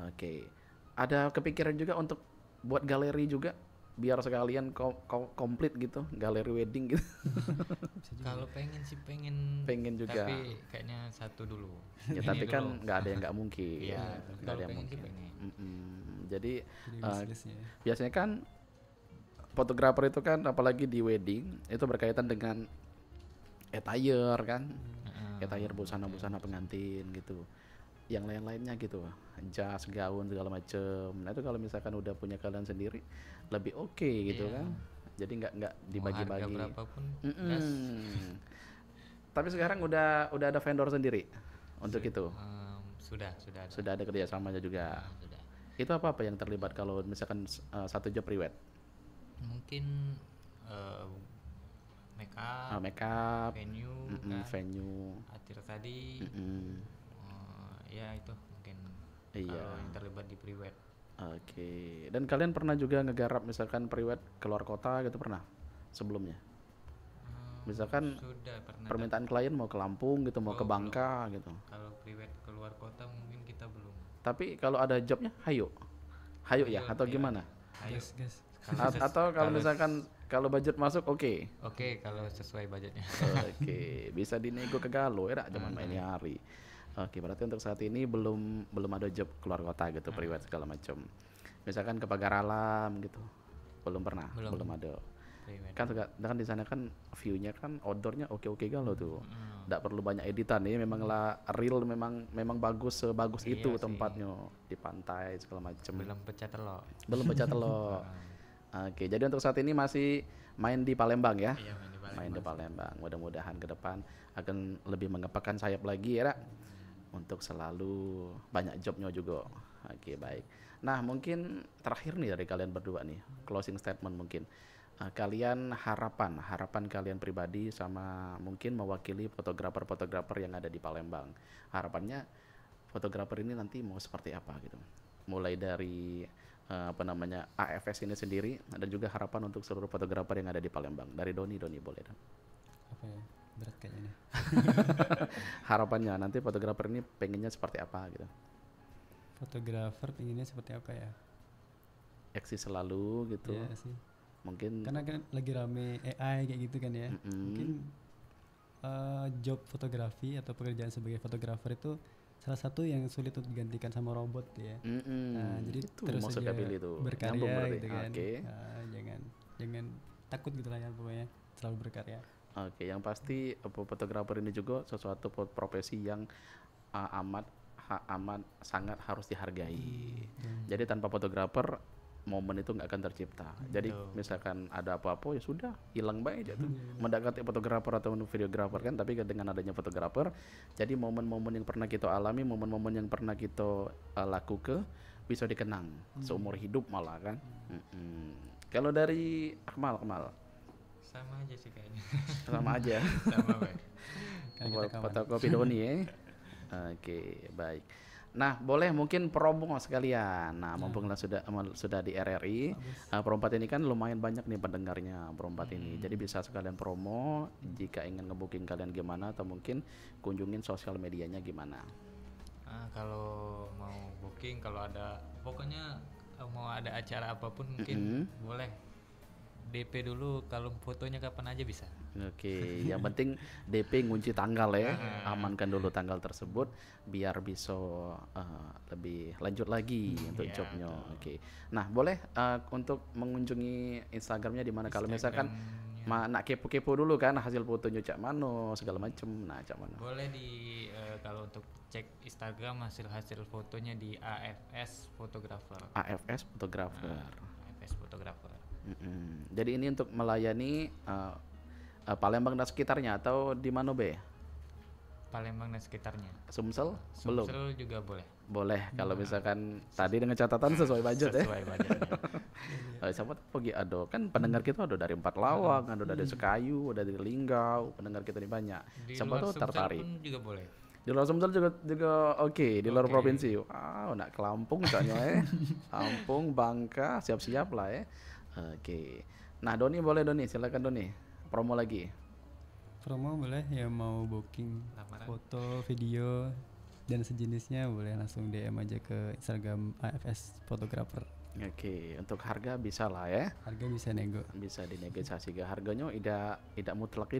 D: Oke. Ada kepikiran juga untuk buat galeri juga? Biar sekalian komplit gitu, galeri wedding gitu.
E: Kalau pengen sih
D: pengen juga.
E: Tapi kayaknya satu dulu.
D: Ya tapi kan nggak ada yang nggak mungkin.
E: Iya,
D: nggak ada yang mungkin. Jadi biasanya kan fotografer itu kan apalagi di wedding itu berkaitan dengan attire kan. attire busana pengantin gitu. Yang lain-lainnya gitu, jas, gaun segala macem. Nah itu kalau misalkan udah punya kalian sendiri lebih oke gitu kan. Jadi nggak dibagi-bagi.
E: Mau harga berapapun.
D: Tapi sekarang udah ada vendor sendiri untuk itu. Sudah ada kerjasamanya juga.
E: Sudah.
D: Itu apa yang terlibat kalau misalkan satu job prewed?
E: Mungkin make up, venue,
D: venue,
E: attire tadi, ya itu mungkin kalau yang terlibat di prewed.
D: Oke. Dan kalian pernah juga ngegarap misalkan prewed keluar kota gitu pernah sebelumnya? Misalkan permintaan klien mau ke Lampung gitu, mau ke Bangka gitu.
E: Kalau prewed keluar kota mungkin kita belum.
D: Tapi kalau ada jobnya, hayo ya atau gimana?
F: Gas.
D: Atau kalau misalkan kalau budget masuk oke.
E: Oke, kalau sesuai budgetnya.
D: Oke, bisa dinego ke Galo ya, jangan main hari. Oke, berarti untuk saat ini belum ada job keluar kota gitu, prewed segala macam. Misalkan ke Pagar Alam gitu. Belum pernah, belum ada. Kan di sana kan view-nya kan outdoor-nya oke Galo tuh. Nggak perlu banyak editan ya, memang lah real, memang bagus sebagus itu tempatnya di pantai segala macam.
E: Belum pecah
D: telur. Oke, jadi untuk saat ini masih main di Palembang ya?
E: Iya,
D: main di Palembang. Mudah-mudahan ke depan akan lebih mengepakkan sayap lagi ya, untuk selalu banyak jobnya juga. Oke, baik. Nah, mungkin terakhir nih dari kalian berdua nih, closing statement mungkin. Kalian harapan kalian pribadi sama mungkin mewakili fotografer yang ada di Palembang. Harapannya fotografer ini nanti mau seperti apa gitu. Mulai dari AFS ini sendiri dan juga harapan untuk seluruh fotografer yang ada di Palembang. Dari Doni boleh Don.
F: Apa ya? Berat kayaknya nih.
D: Harapannya nanti fotografer ini pengennya seperti apa gitu.
F: Fotografer pengennya seperti apa ya?
D: Eksis selalu gitu.
F: Iya sih.
D: Mungkin
F: karena kan lagi rame AI kayak gitu kan ya. Mungkin job fotografi atau pekerjaan sebagai fotografer itu salah satu yang sulit untuk digantikan sama robot ya. Nah, jadi
D: itu
F: terus saja berkarya gitu kan. Jangan takut gitu lah ya pokoknya, selalu berkarya.
D: Oke, yang pasti fotografer ini juga sesuatu profesi yang amat sangat harus dihargai. Jadi tanpa fotografer momen itu nggak akan tercipta. Jadi misalkan ada apa-apa ya sudah hilang baik aja tuh. Mendekati fotografer atau videografer kan, tapi dengan adanya fotografer, jadi momen-momen yang pernah kita alami, momen-momen yang pernah kita lakukan bisa dikenang seumur hidup malah kan. Kalau dari Akmal
E: sama aja sih kayaknya.
D: Sama aja.
E: Sama baik.
D: Fotokopi Doni ya. Oke, baik. Nah, boleh mungkin promo sekalian. Nah, mumpung sudah di RRI, Pro4 ini kan lumayan banyak nih pendengarnya Pro4 ini. Jadi bisa sekalian promo jika ingin ngebooking kalian gimana, atau mungkin kunjungin sosial medianya gimana.
E: Kalau mau booking, kalau ada pokoknya mau ada acara apapun mungkin boleh. DP dulu, kalau fotonya kapan aja bisa.
D: Oke, yang penting DP ngunci tanggal ya, amankan dulu tanggal tersebut biar bisa lebih lanjut lagi untuk jobnya. Oke, nah boleh untuk mengunjungi Instagramnya di mana kalau misalkan nak kepo-kepo dulu kan hasil fotonya cak mano segala macem, nah cak mano.
E: Boleh kalau untuk cek Instagram hasil fotonya di AFS Photographer.
D: AFS Photographer.
E: AFS Photographer.
D: Jadi ini untuk melayani Palembang dan sekitarnya atau di mana be?
E: Palembang dan sekitarnya.
D: Sumsel belum?
E: Sumsel juga boleh.
D: Boleh kalau misalkan tadi dengan catatan sesuai budget ya.
E: Sesuai budgetnya.
D: Siapa tahu pergi ada kan pendengar kita ada dari 4 Lawang, ada dari Sekayu, ada dari Linggau, pendengar kita ini banyak. Siapa tahu tertarik.
E: Pun juga boleh.
D: Di luar Sumsel juga oke, di luar provinsi. Nak ke Lampung misalnya Lampung, Bangka, siap-siap lah ya. Oke. Nah, Doni boleh silakan Doni. Promo lagi.
F: Promo boleh ya, mau booking foto, video dan sejenisnya boleh langsung DM aja ke Instagram AFS Photographer.
D: Oke, untuk harga bisa lah ya.
F: Harga bisa nego.
D: Bisa dinegosiasi ke harganya tidak mutlak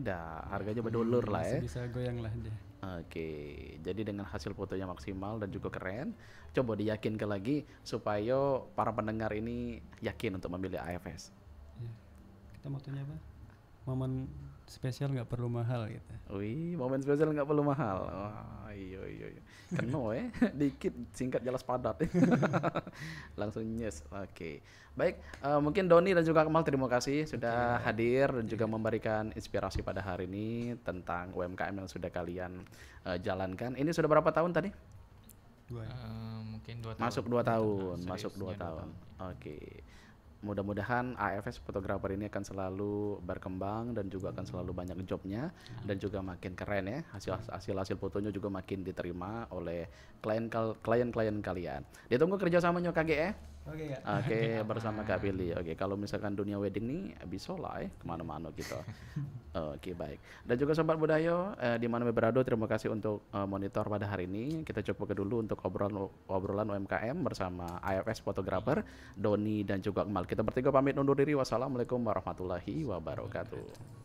D: harganya berdollar lah ya.
F: Bisa goyang lah deh.
D: Oke, jadi dengan hasil fotonya maksimal dan juga keren, coba diyakinkan lagi supaya para pendengar ini yakin untuk memilih AFS.
F: Ya. Kita motonya apa? Momen spesial nggak perlu mahal gitu.
D: Wih, momen spesial nggak perlu mahal. Wah, iya. Keno dikit, singkat, jelas, padat. Langsung yes. Oke. Baik, mungkin Doni dan juga Akmal terima kasih sudah hadir dan juga memberikan inspirasi pada hari ini tentang UMKM yang sudah kalian jalankan. Ini sudah berapa tahun tadi?
E: Mungkin 2 tahun.
D: Masuk 2 tahun. Oke. Mudah-mudahan AFS fotografer ini akan selalu berkembang dan juga akan selalu banyak jobnya dan juga makin keren ya, hasil fotonya juga makin diterima oleh klien-klien kalian. Ditunggu kerjasamanya KG ya. Oke, bersama Kak Billy. Oke, kalau misalkan dunia wedding nih bisa lah ya kemana-mana gitu. Oke, baik. Dan juga Sobat Budayo di mana berada, terima kasih untuk monitor pada hari ini. Kita coba dulu untuk obrolan UMKM bersama AFS fotografer Doni dan juga Akmal. Kita bertiga pamit undur diri. Wassalamualaikum warahmatullahi wabarakatuh.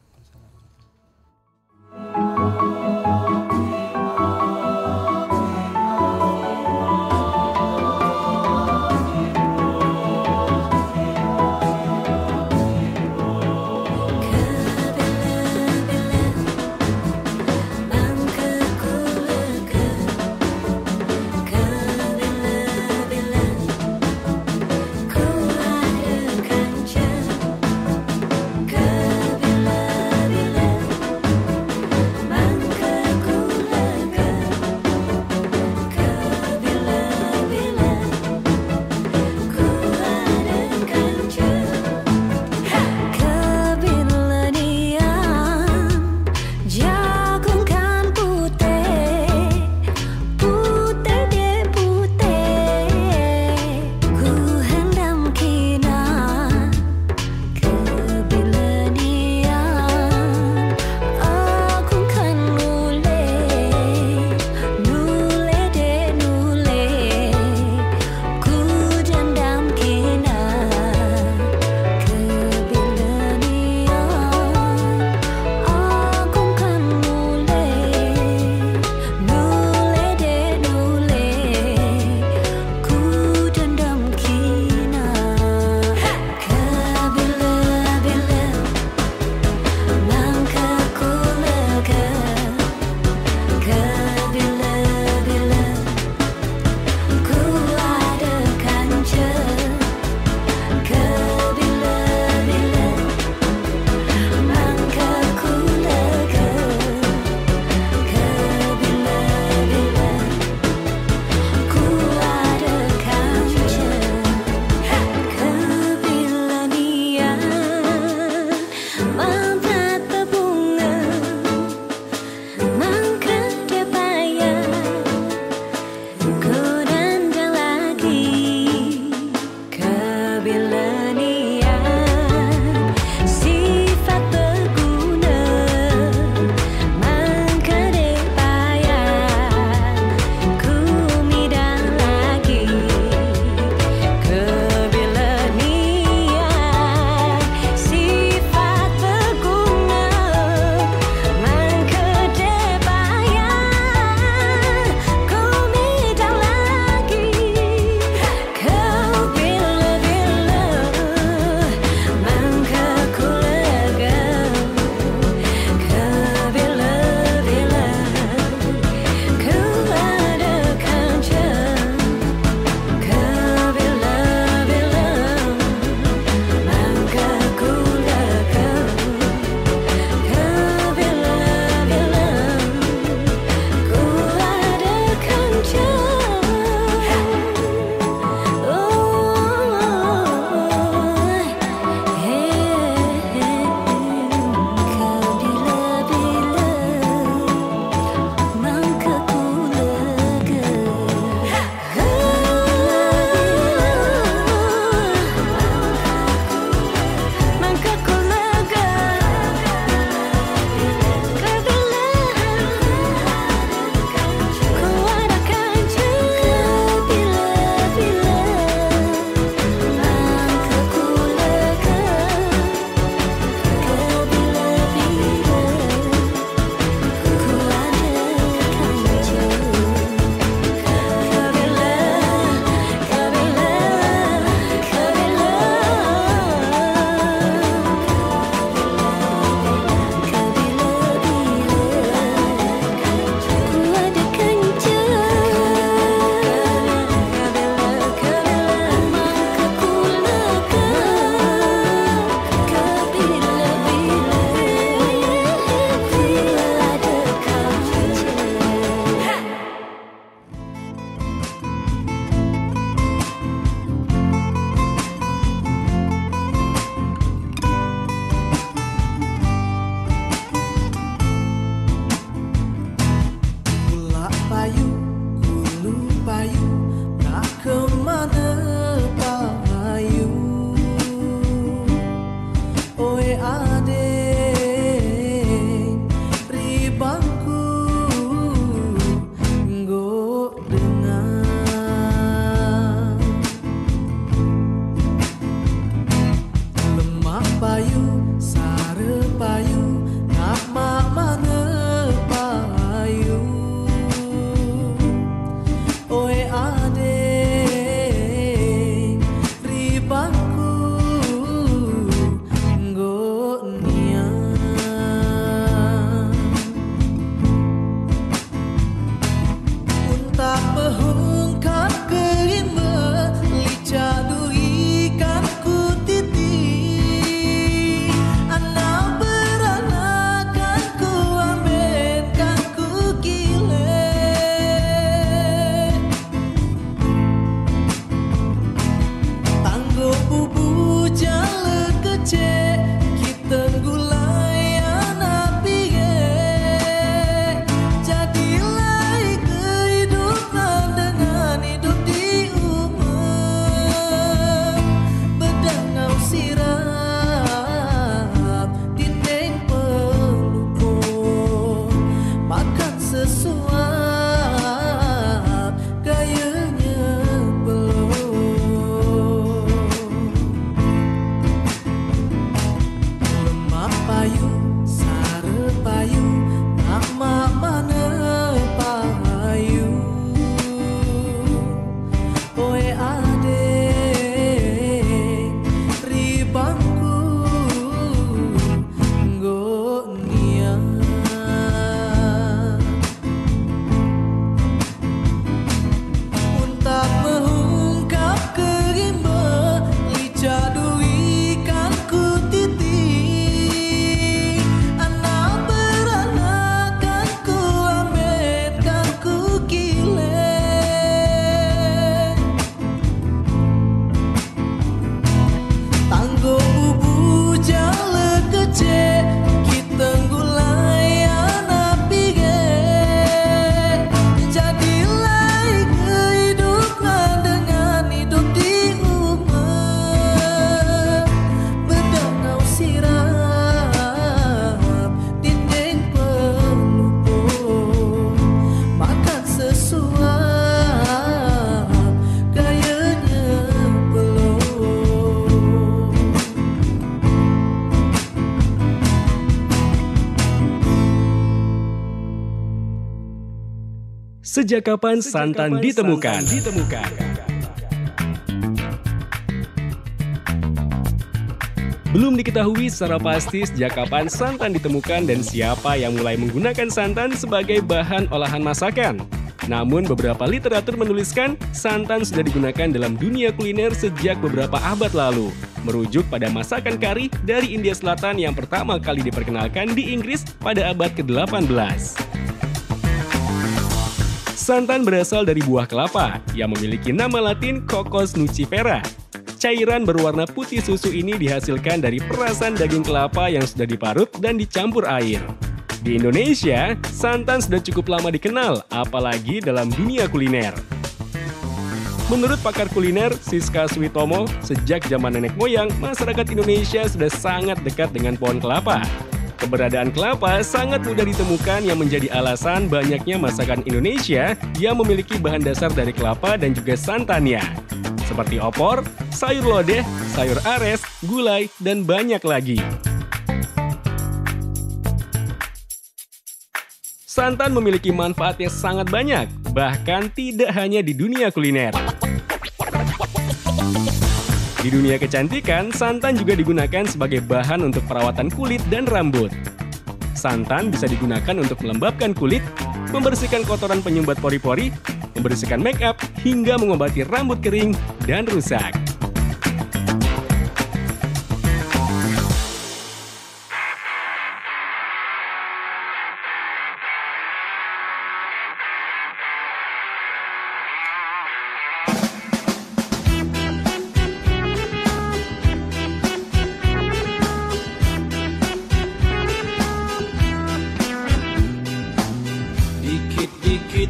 A: Sejak kapan santan ditemukan? Belum diketahui secara pasti sejak kapan santan ditemukan dan siapa yang mulai menggunakan santan sebagai bahan olahan masakan. Namun beberapa literatur menuliskan santan sudah digunakan dalam dunia kuliner sejak beberapa abad lalu, merujuk pada masakan kari dari India Selatan yang pertama kali diperkenalkan di Inggris pada abad ke-18. Santan berasal dari buah kelapa yang memiliki nama latin Cocos nucifera. Cairan berwarna putih susu ini dihasilkan dari perasan daging kelapa yang sudah diparut dan dicampur air. Di Indonesia, santan sudah cukup lama dikenal, apalagi dalam dunia kuliner. Menurut pakar kuliner Siska Switomo, sejak zaman nenek moyang, masyarakat Indonesia sudah sangat dekat dengan pohon kelapa. Keberadaan kelapa sangat mudah ditemukan yang menjadi alasan banyaknya masakan Indonesia yang memiliki bahan dasar dari kelapa dan juga santannya. Seperti opor, sayur lodeh, sayur ares, gulai, dan banyak lagi. Santan memiliki manfaat yang sangat banyak, bahkan tidak hanya di dunia kuliner. Di dunia kecantikan, santan juga digunakan sebagai bahan untuk perawatan kulit dan rambut. Santan bisa digunakan untuk melembabkan kulit, membersihkan kotoran penyumbat pori-pori, membersihkan make up, hingga mengobati rambut kering dan rusak.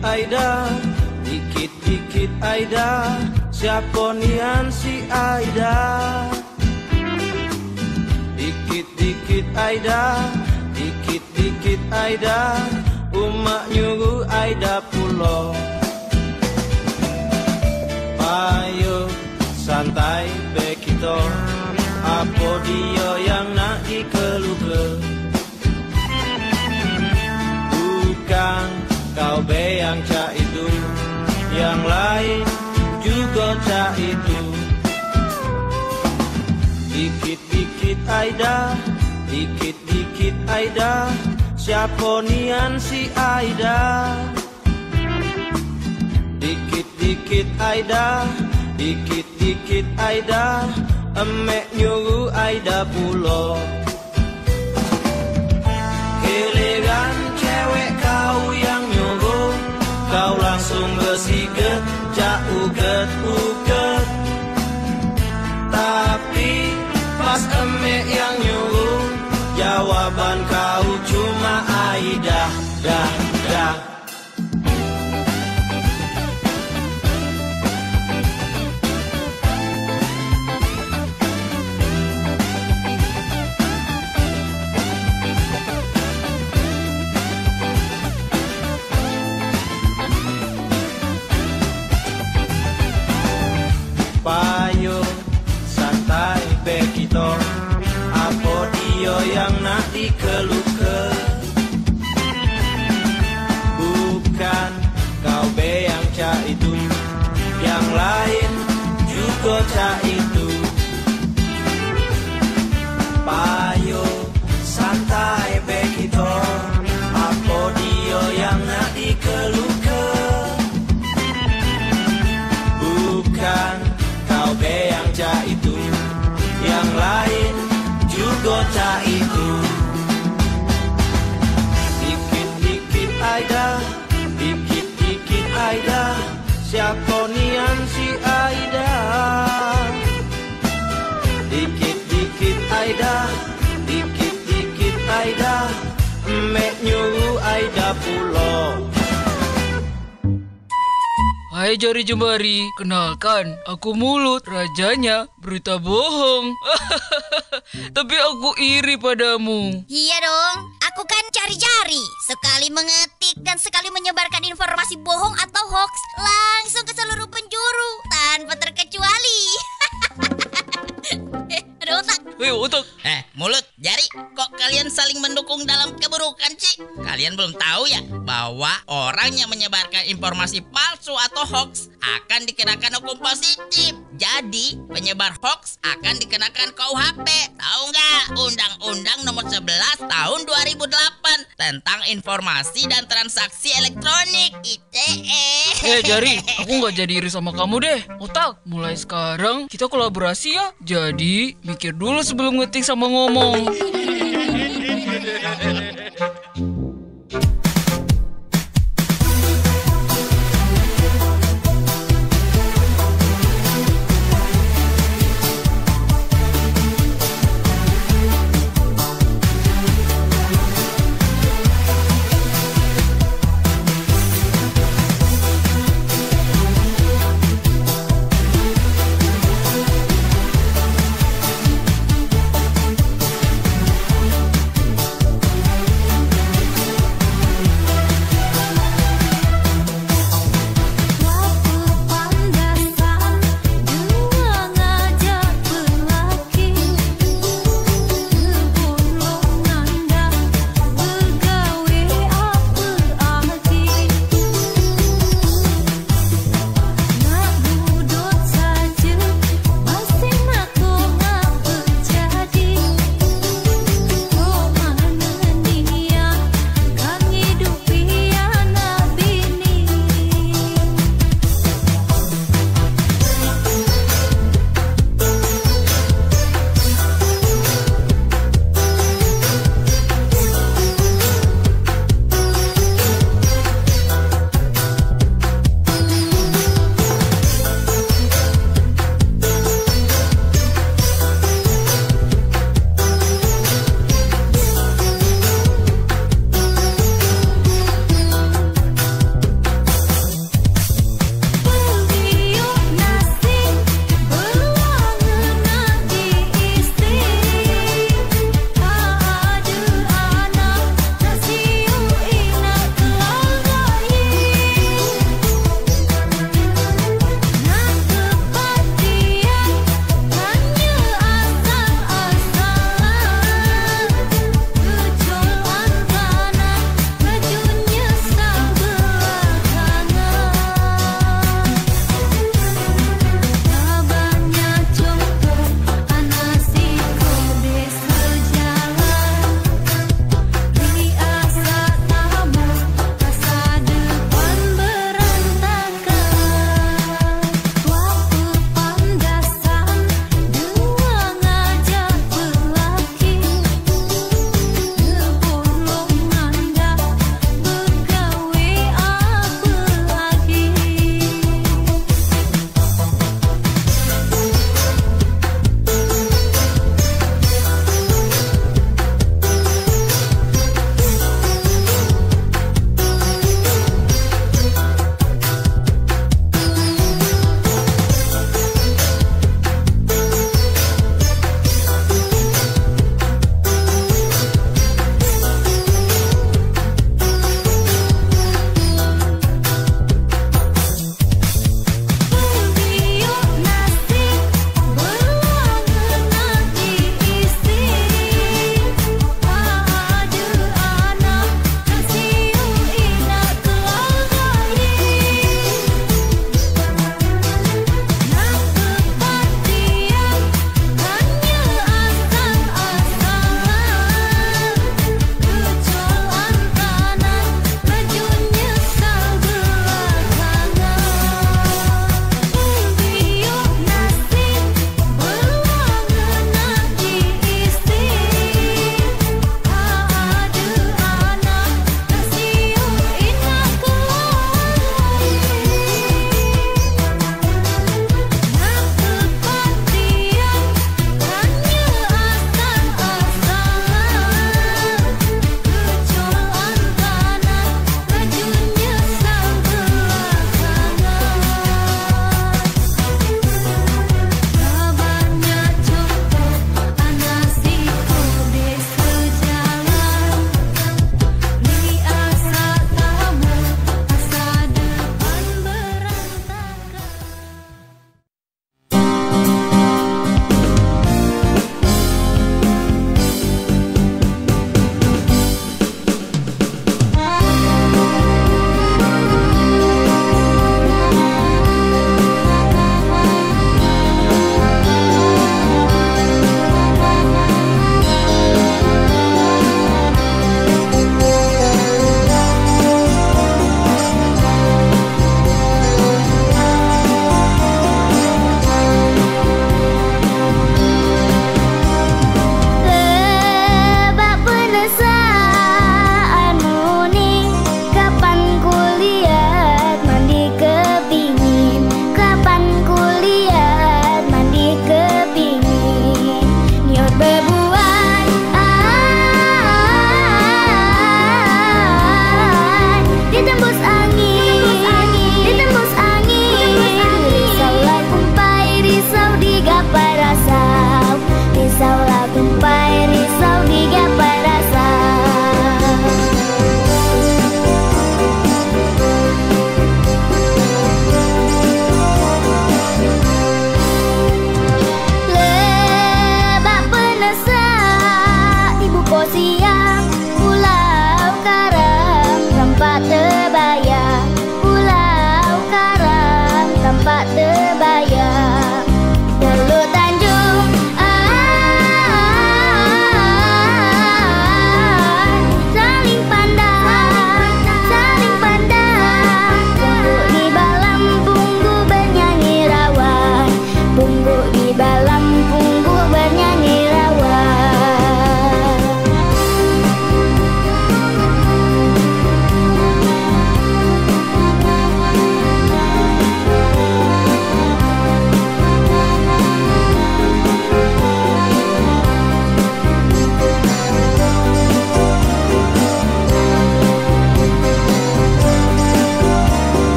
K: Aida, dikit-dikit Aida, siapa nian si Aida? Dikit-dikit Aida, dikit-dikit Aida, umak nyuruh Aida pulau. Ayo santai bekito, apa dia yang nak dikeluh-keluh? Bukan kau be yang cak itu, yang lain juga cak itu. Dikit-dikit Aida, dikit-dikit Aida, siapa nian si Aida? Dikit-dikit Aida, dikit-dikit Aida, emek nyuruh Aida pulau. Giliran cewek kau yang nyuruh, kau langsung bersiget, cak uget-uget. Tapi pas emek yang nyuruh, jawaban kau cuma Aida, dah, dah. Payo santai bekito, apa dia yang nak dikeluh-keluh? Bukan kau be yang cak itu, yang lain juga cak itu. Payo santai bekito, apa dia yang nak dikeluh-keluh? Bukan kau be yang cak itu, yang lain juga cak itu. Dikit-dikit Aida, dikit-dikit Aida, siapa nian si Aida? Dikit-dikit Aida, dikit-dikit Aida, emek nyuruh Aida pulau.
L: Hai jari jemari, kenalkan, aku Mulut, rajanya berita bohong. Tapi aku iri padamu.
M: Iya dong, aku kan cari-cari. Sekali mengetik dan sekali menyebarkan informasi bohong atau hoax langsung ke seluruh penjuru tanpa terkecuali. Ada otak.
L: Wih, otak.
N: Mulut, Jari, kok kalian saling mendukung dalam keburukan sih? Kalian belum tahu ya bahwa orang yang menyebarkan informasi palsu atau hoax akan dikenakan hukum positif. Jadi, penyebar hoax akan dikenakan KUHP. Tahu nggak? Undang-Undang Nomor 11 Tahun 2008 tentang Informasi dan Transaksi Elektronik (ITE).
L: Jari, aku nggak jadi iri sama kamu deh. Otak, mulai sekarang kita kolaborasi ya. Jadi, mikir dulu sebelum ngetik sama ngomong.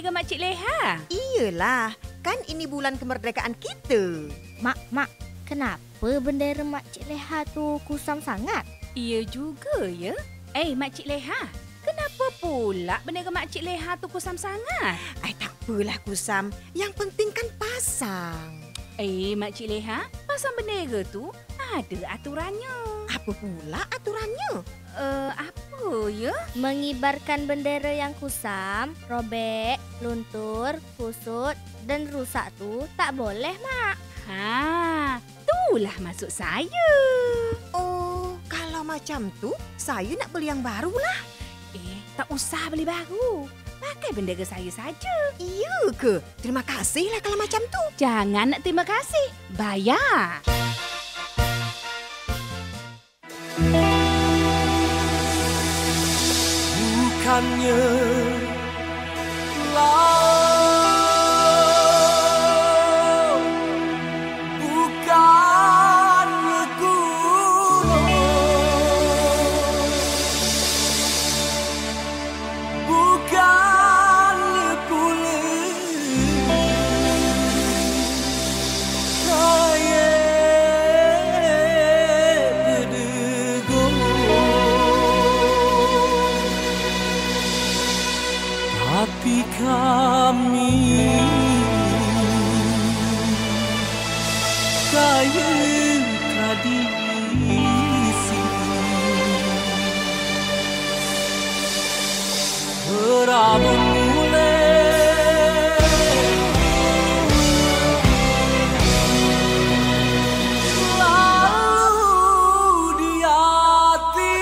O: ke Makcik Leha?
P: Iyalah, kan ini bulan kemerdekaan kita.
Q: Mak, kenapa bendera Makcik Leha tu kusam sangat?
O: Iya juga ya. Makcik Leha, kenapa pula bendera Makcik Leha tu kusam sangat?
P: Tak apalah kusam, yang penting kan pasang.
O: Makcik Leha, pasang bendera tu ada aturannya.
P: Apa pula aturannya?
O: Apa ya?
Q: Mengibarkan bendera yang kusam, robek, luntur, kusut dan rusak tu tak boleh, Mak.
O: Itulah maksud saya.
P: Oh, kalau macam tu, saya nak beli yang baru lah.
O: Tak usah beli baru. Pakai bendera saya saja.
P: Iya ke? Terima kasihlah kalau macam tu.
O: Jangan nak terima kasih. Bayar.
K: Bukannya bukannya gunung, bukannya pula saya berdegung, tapi kami kaya tradisi, berabun mulai selalu di hati.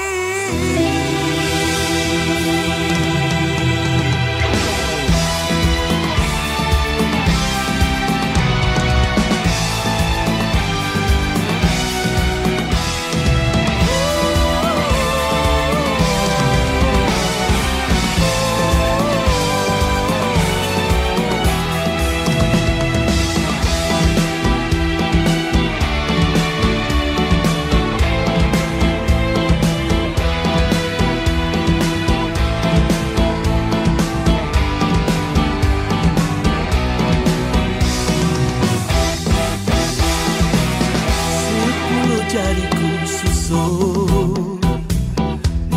K: Jariku susun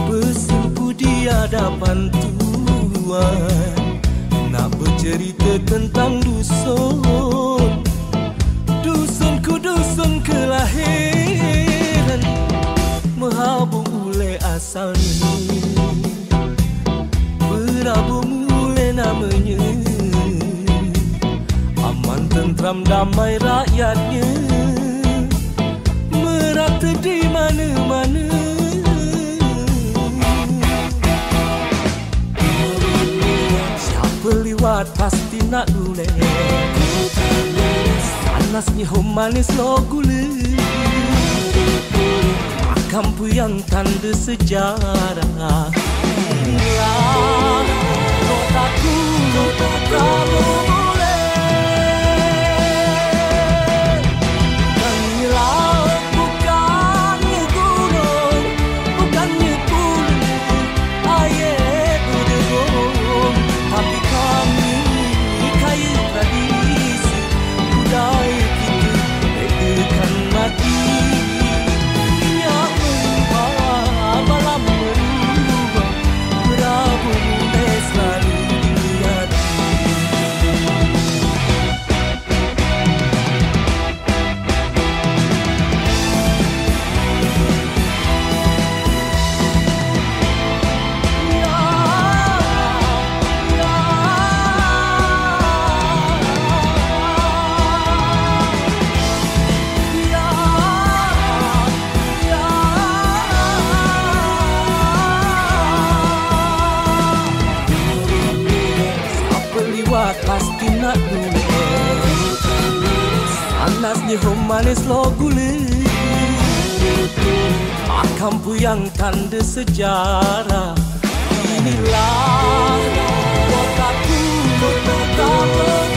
K: bersimpu di hadapan Tuhan, nak bercerita tentang dusun, dusunku dusun kelahiran, Mehabung ule asalnya, Berabung ule namanya, aman tentram damai rakyatnya, merata di mana-mana. Siapa liwat pasti nak gule, panasnya hom manis lo gule, kampung yang tanda sejarah. Inilah kotaku, kamu pasti nak gule, panasnya hom manis lo gule, kampung yang tanda sejarah. Inilah kotaku, kotaku.